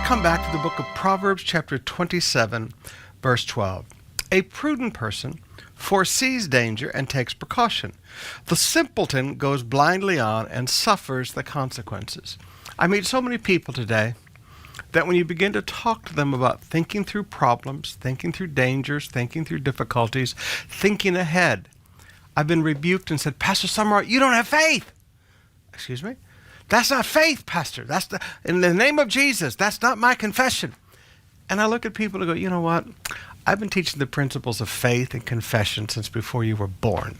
come back to the book of Proverbs chapter 27, verse 12. A prudent person foresees danger and takes precaution. The simpleton goes blindly on and suffers the consequences. I meet so many people today that when you begin to talk to them about thinking through problems, thinking through dangers, thinking through difficulties, thinking ahead, I've been rebuked and said, Pastor Sumrall, you don't have faith. Excuse me? That's not faith, Pastor. In the name of Jesus, that's not my confession. And I look at people and go, you know what? I've been teaching the principles of faith and confession since before you were born.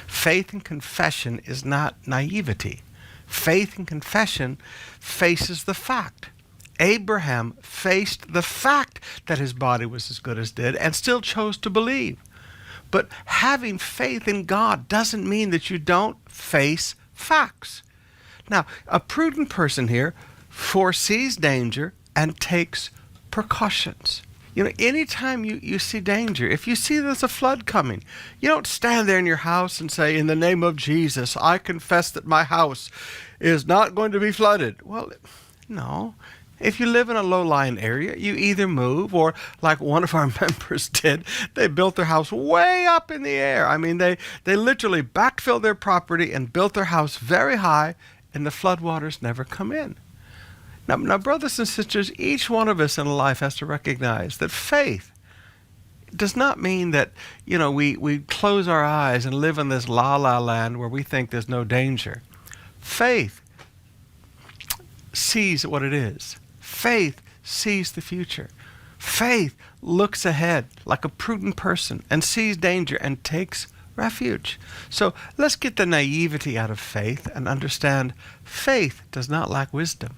Faith and confession is not naivety. Faith and confession faces the fact. Abraham faced the fact that his body was as good as dead and still chose to believe. But having faith in God doesn't mean that you don't face facts. Now, a prudent person here foresees danger and takes precautions. You know, anytime you see danger, if you see there's a flood coming, you don't stand there in your house and say, in the name of Jesus, I confess that my house is not going to be flooded. Well, no. If you live in a low-lying area, you either move or, like one of our members did, they built their house way up in the air. I mean, they literally backfilled their property and built their house very high, and the floodwaters never come in. Now, brothers and sisters, each one of us in life has to recognize that faith does not mean that, you know, we close our eyes and live in this la-la land where we think there's no danger. Faith sees what it is. Faith sees the future. Faith looks ahead like a prudent person and sees danger and takes refuge. So let's get the naivety out of faith and understand faith does not lack wisdom.